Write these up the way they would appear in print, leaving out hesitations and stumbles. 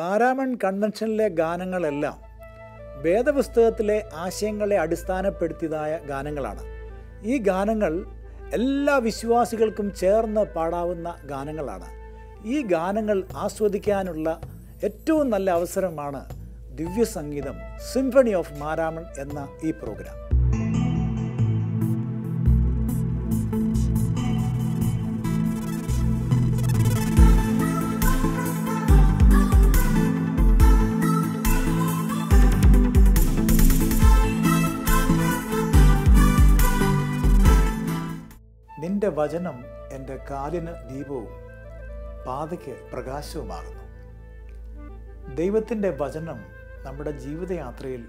മാരാമൺ കൺവെൻഷനിലെ ഗാനങ്ങളെല്ലാം വേദപുസ്തകത്തിലെ ആശയങ്ങളെ അടിസ്ഥാനപ്പെടുത്തിയതായ ഗാനങ്ങളാണ്. ഈ ഗാനങ്ങൾ എല്ലാ വിശ്വാസികൾക്കും ചേർന്ന് പാടാവുന്ന ഗാനങ്ങളാണ്. ഈ ഗാനങ്ങൾ ആസ്വദിക്കാനുള്ള ഏറ്റവും നല്ല അവസരമാണ് ദിവ്യസംഗീതം സിംഫണി ഓഫ് മാരാമൺ എന്ന ഈ പ്രോഗ്രാം. നിന്റെ വചനം എൻ്റെ കാലിന് ദീപവും പാതയ്ക്ക് പ്രകാശവുമാകുന്നു. ദൈവത്തിൻ്റെ വചനം നമ്മുടെ ജീവിതയാത്രയിൽ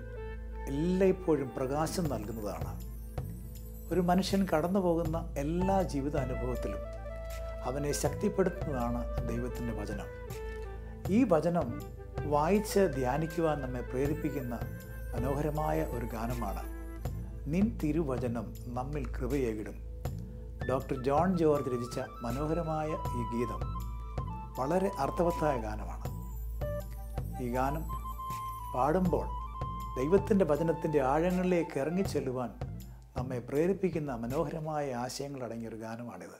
എല്ലായ്പ്പോഴും പ്രകാശം നൽകുന്നതാണ്. ഒരു മനുഷ്യൻ കടന്നു പോകുന്ന എല്ലാ ജീവിതാനുഭവത്തിലും അവനെ ശക്തിപ്പെടുത്തുന്നതാണ് ദൈവത്തിൻ്റെ വചനം. ഈ വചനം വായിച്ച് ധ്യാനിക്കുവാൻ നമ്മെ പ്രേരിപ്പിക്കുന്ന മനോഹരമായ ഒരു ഗാനമാണ് നിൻ തിരുവചനം നമ്മിൽ കൃപയേകിടും. ഡോക്ടർ ജോൺ ജോർജ് രചിച്ച മനോഹരമായ ഈ ഗീതം വളരെ അർത്ഥവത്തായ ഗാനമാണ്. ഈ ഗാനം പാടുമ്പോൾ ദൈവത്തിൻ്റെ വചനത്തിൻ്റെ ആഴങ്ങളിലേക്ക് ഇറങ്ങിച്ചെല്ലുവാൻ നമ്മെ പ്രേരിപ്പിക്കുന്ന മനോഹരമായ ആശയങ്ങളടങ്ങിയൊരു ഗാനമാണിത്.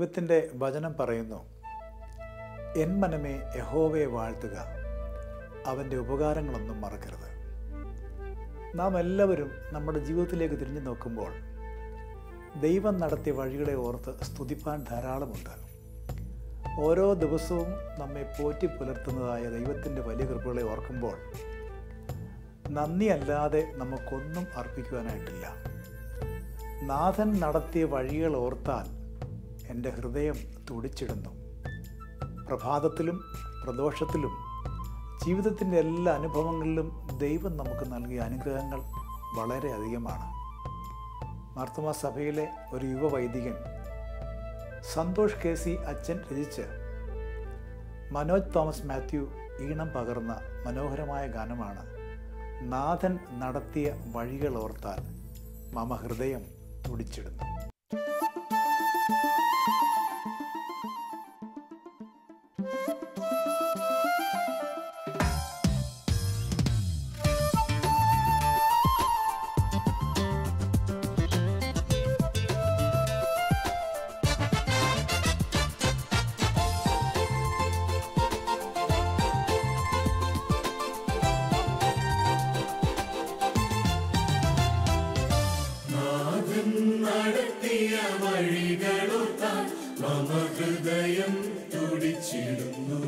ദൈവത്തിൻ്റെ വചനം പറയുന്നു, എൻ മനമേ യഹോവയെ വാഴ്ത്തുക, അവൻ്റെ ഉപകാരങ്ങളൊന്നും മറക്കരുത്. നാം എല്ലാവരും നമ്മുടെ ജീവിതത്തിലേക്ക് തിരിഞ്ഞു നോക്കുമ്പോൾ ദൈവം നടത്തിയ വഴികളെ ഓർത്ത് സ്തുതിപ്പാൻ ധാരാളമുണ്ട്. ഓരോ ദിവസവും നമ്മെ പോറ്റി പുലർത്തുന്നതായ ദൈവത്തിൻ്റെ വലിയ കൃപകളെ ഓർക്കുമ്പോൾ നന്ദി അല്ലാതെ നമുക്കൊന്നും അർപ്പിക്കുവാനായിട്ടില്ല. നാഥൻ നടത്തിയ വഴികൾ ഓർത്താൽ എൻ്റെ ഹൃദയം തുടിച്ചിടുന്നു. പ്രഭാതത്തിലും പ്രദോഷത്തിലും ജീവിതത്തിൻ്റെ എല്ലാ അനുഭവങ്ങളിലും ദൈവം നമുക്ക് നൽകിയ അനുഗ്രഹങ്ങൾ വളരെ അധികമാണ്. മാർത്തോമാ സഭയിലെ ഒരു യുവ വൈദികൻ സന്തോഷ് KC അച്ഛൻ രചിച്ച് മനോജ് തോമസ് മാത്യു ഈണം പകർന്ന മനോഹരമായ ഗാനമാണ് നാഥൻ നടത്തിയ വഴികൾ ഓർത്താൽ മമ ഹൃദയം തുടിച്ചിടുന്നു. നടത്തിയ വഴികളോർത്താൽ മമ ഹൃദയം തുടിച്ചിടുന്നു.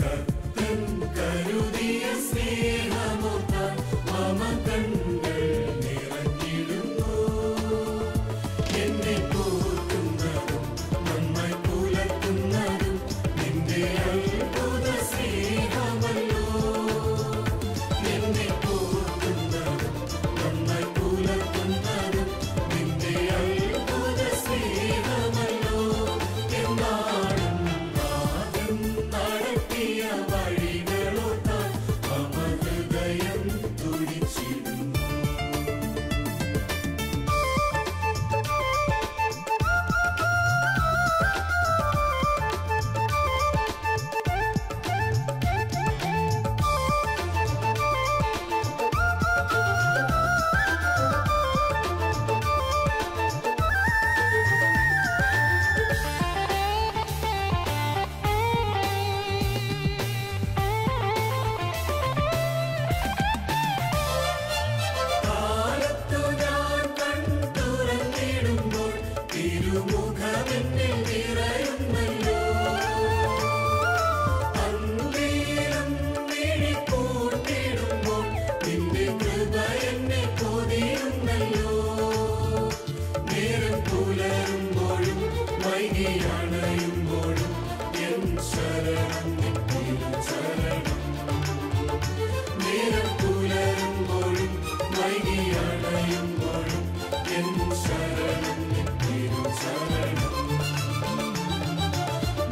കർത്തൻ കരുതിയ സ്നേഹമോർത്താൽ മമ കണ്ണുകൾ നിറഞ്ഞിടുന്നു. എന്നെ പോറ്റുന്നതും നമ്മെ പുലർത്തുന്നതും നിന്റെ അത്ഭുത സ്നേഹമല്ലോ. എന്നെ പോറ്റുന്നതും നമ്മെ പുലർത്തുന്നതും നിന്റെ അത്ഭുത സ്നേഹമല്ലോ. എന്നാലും നാഥൻ നടത്തിയ വഴികളോർത്താൽ മമ ഹൃദയം തുടിച്ചിടുന്നു. കാലത്തു ഞാൻ കൺതുറന്നിടുമ്പോൾ തിരുമുഖമെന്നിൽ നിറയുന്നല്ലോ. അന്തിയിലും മിഴിപൂട്ടിടുമ്പോൾ നിന്റെ കൃപ എന്നെ പൊതിയുന്നല്ലോ. നേരം പുലരുമ്പോഴും വൈകിയണയുമ്പോഴും എൻ ശരണം നിൻ തിരുചരണം. നേരം പുലരുമ്പോഴും വൈകിയണയുമ്പോഴും എൻ ശരണം നിൻ തിരുചരണം.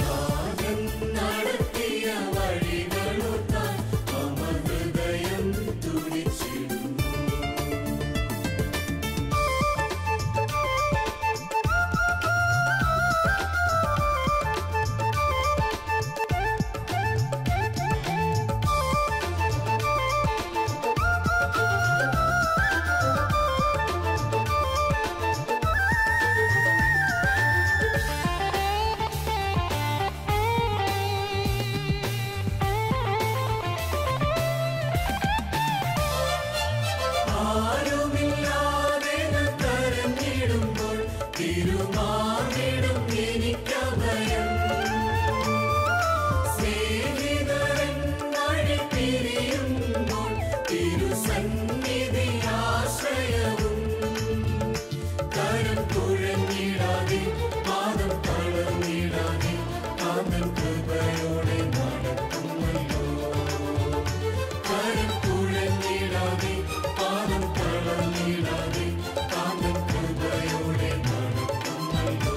നാഥൻ നടത്തിയ വഴികളോർത്താൽ മമ ഹൃദയം തുടിച്ചിടുന്നു. ആരുമില്ലാതെ ഞാൻ കരഞ്ഞിടുമ്പോൾ തിരുമാറിടും എനിക്കഭയം. സ്നേഹിതരൻ വഴി പിരിയുമ്പോൾ തിരുസന്നിധി ആശ്രയവും. കരം കുഴഞ്ഞിടാതെ പാദം തളർന്നിടാതെ കാന്തൻ കൃപയോടെ നടത്തുമല്ലോ. കരം കുഴഞ്ഞിടാതെ പാദം തളർന്നിടാതെ കാന്തൻ കൃപയോടെ നടത്തുമല്ലോ.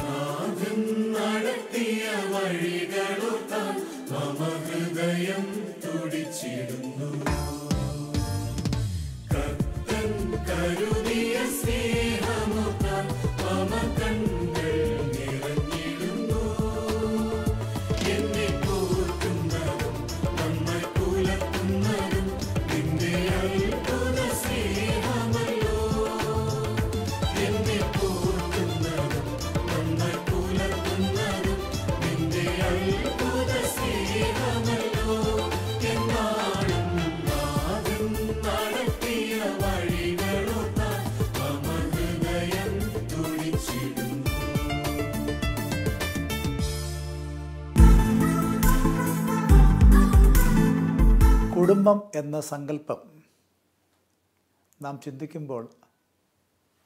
നാഥൻ നടത്തിയ വഴികളോർത്താൽ മമ ഹൃദയം തുടിച്ചിടുന്നു. കർത്തൻ കരുതിയ സ്നേഹമോർത്താൽ മമ കണ്ണുകൾ നിറഞ്ഞിടുന്നു. എന്നെ പോറ്റുന്നതും നമ്മെ പുലർത്തുന്നതും നിന്റെ അത്ഭുത സ്നേഹമല്ലോ. എന്നെ കുടുംബം എന്ന സങ്കല്പം നാം ചിന്തിക്കുമ്പോൾ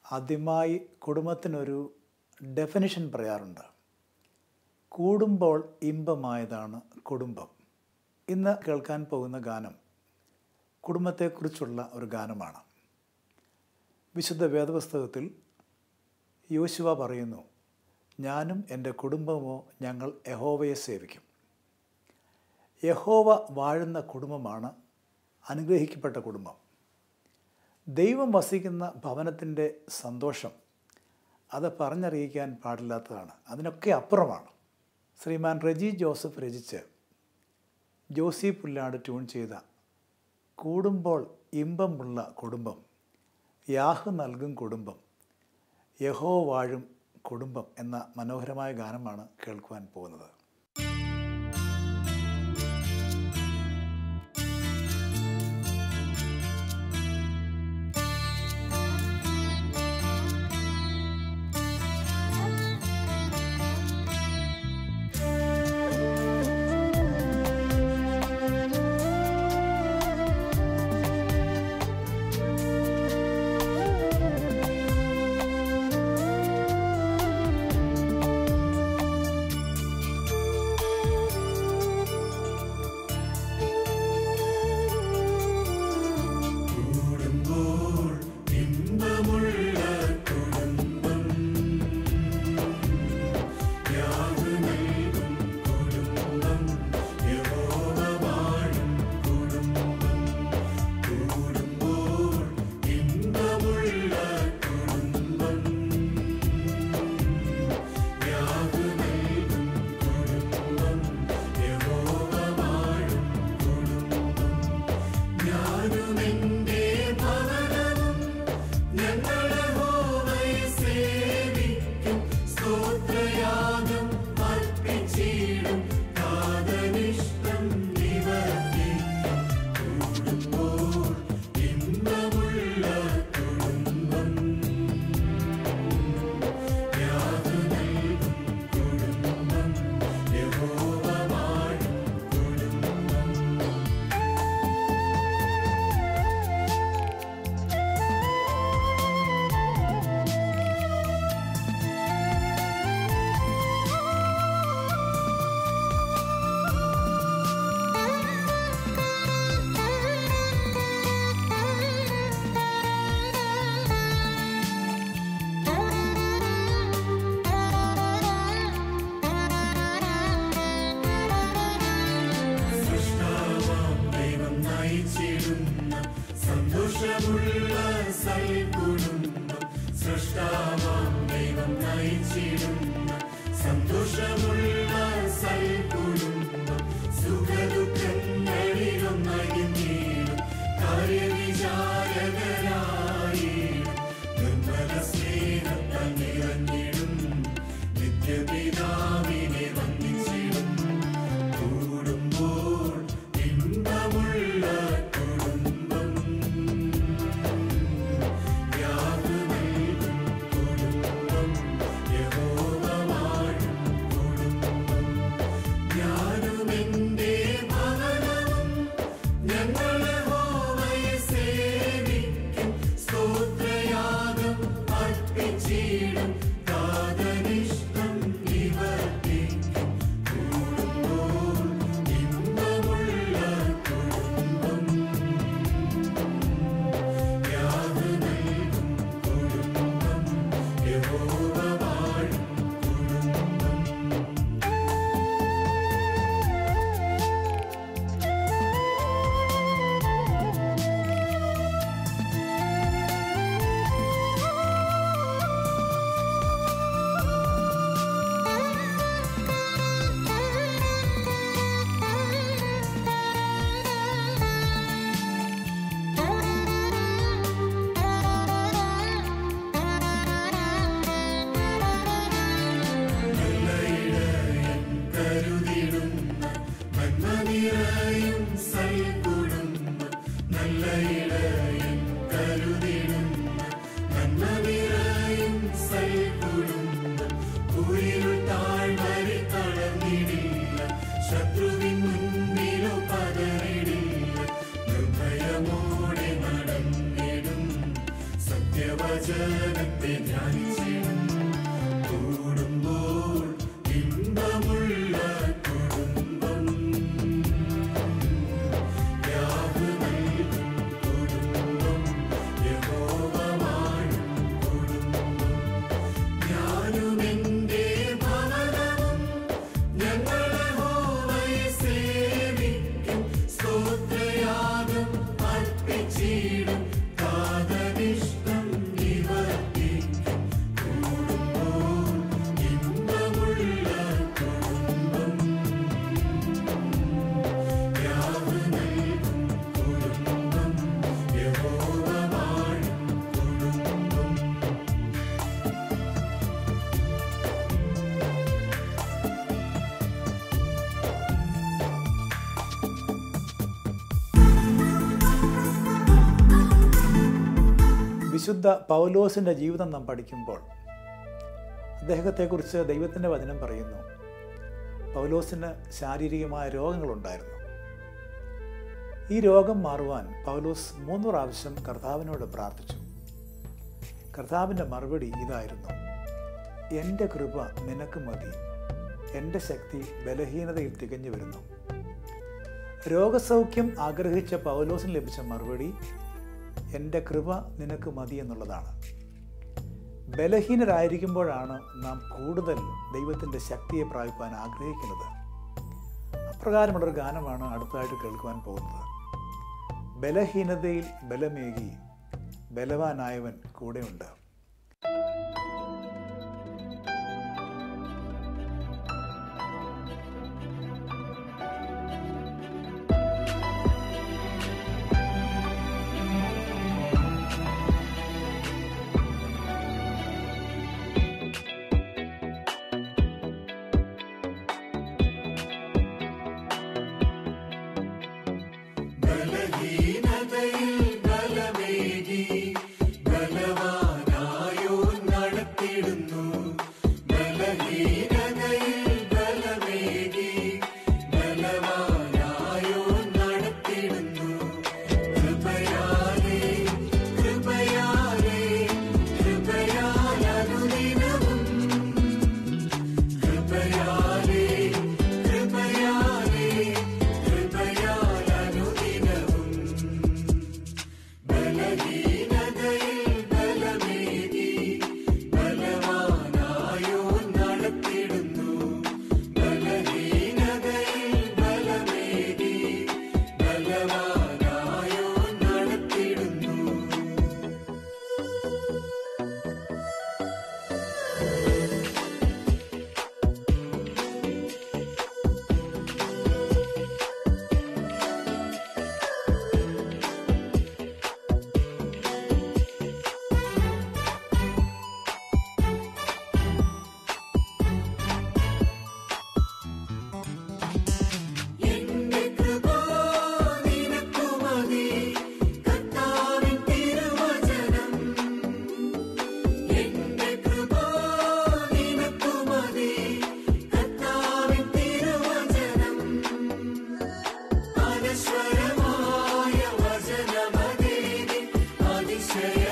ആദ്യമായി കുടുംബത്തിനൊരു ഡെഫിനിഷൻ പറയാറുണ്ട്. കൂടുമ്പോൾ ഇമ്പമായതാണ് കുടുംബം. ഇന്ന് കേൾക്കാൻ പോകുന്ന ഗാനം കുടുംബത്തെക്കുറിച്ചുള്ള ഒരു ഗാനമാണ്. വിശുദ്ധ വേദപുസ്തകത്തിൽ യോശുവ പറയുന്നു, ഞാനും എൻ്റെ കുടുംബമോ ഞങ്ങൾ യഹോവയെ സേവിക്കും. യഹോവ വാഴുന്ന കുടുംബമാണ് അനുഗ്രഹിക്കപ്പെട്ട കുടുംബം. ദൈവം വസിക്കുന്ന ഭവനത്തിൻ്റെ സന്തോഷം അത് പറഞ്ഞറിയിക്കാൻ പാടില്ലാത്തതാണ്. അതിനൊക്കെ അപ്പുറമാണ്. ശ്രീമാൻ റെജി ജോസഫ് രചിച്ച് ജോസി പുല്ലാട് ട്യൂൺ ചെയ്ത കൂടുമ്പോൾ ഇമ്പമുള്ള കുടുംബം, യാഹ് നൽകും കുടുംബം, യഹോ വാഴും കുടുംബം എന്ന മനോഹരമായ ഗാനമാണ് കേൾക്കുവാൻ പോകുന്നത്. വചനത്തെ ധ്യാനിച്ചിടും. കൂടുമ്പോൾ ഇമ്പമുള്ള കുടുംബം. യാവ് നൽകും കുടുംബം. യഹോവ വാഴും കുടുംബം. ഞാനും എന്റെ ഭവനവും ഞങ്ങൾ യഹോവയെ സേവിക്കും. സ്തോത്രയാഗം അർപ്പിച്ചിടും. കാതനിഷ്ടം നിവർത്തിക്കും. കൂടുമ്പോൾ ഇമ്പമുള്ള കുടുംബം. യാവ് നൽകും കുടുംബം. യഹോവ വാഴും കുടുംബം. വിശുദ്ധ പൗലോസിൻ്റെ ജീവിതം നാം പഠിക്കുമ്പോൾ അദ്ദേഹത്തെക്കുറിച്ച് ദൈവത്തിൻ്റെ വചനം പറയുന്നു, പൗലോസിന് ശാരീരികമായ രോഗങ്ങളുണ്ടായിരുന്നു. ഈ രോഗം മാറുവാൻ പൗലോസ് 3 പ്രാവശ്യം കർത്താവിനോട് പ്രാർത്ഥിച്ചു. കർത്താവിൻ്റെ മറുപടി ഇതായിരുന്നു: എൻ്റെ കൃപ നിനക്ക് മതി, എൻ്റെ ശക്തി ബലഹീനതയിൽ തികഞ്ഞു വരുന്നു. രോഗസൗഖ്യം ആഗ്രഹിച്ച പൗലോസിന് ലഭിച്ച മറുപടി എൻ്റെ കൃപ നിനക്ക് മതി എന്നുള്ളതാണ്. ബലഹീനരായിരിക്കുമ്പോഴാണ് നാം കൂടുതൽ ദൈവത്തിൻ്റെ ശക്തിയെ പ്രാപിപ്പാൻ ആഗ്രഹിക്കുന്നത്. അപ്രകാരമുള്ളൊരു ഗാനമാണ് അടുത്തതായിട്ട് കേൾക്കുവാൻ പോകുന്നത്. ബലഹീനതയിൽ ബലമേകി ബലവാനായവൻ കൂടെയുണ്ട്. ബലഹീനതയിൽ ബലമേകി ബലവാനായോൻ നടത്തിടുന്നു. ബലഹീനതയിൽ ബലമേകി ബലവാനായോൻ നടത്തിടുന്നു. കൃപയാലേ കൃപയാലേ കൃപയാൽ അനുദിനവും. കൃപയാലേ കൃപയാലേ കൃപയാൽ അനുദിനവും. ബലഹീനതയിൽ ബലമേകി ബലവാനായോൻ നടത്തിടുന്നു. ബലഹീനതയിൽ ബലമേകി ബലവാനായോൻ നടത്തിടുന്നു. എന്റെ കൃപ നിനക്കു മതി, കർത്താവിൻ തിരുവചനം. എന്റെ കൃപ നിനക്കു മതി, കർത്താവിൻ തിരുവചനം. അനശ്വരമായ വചനമതേകി അതിശയ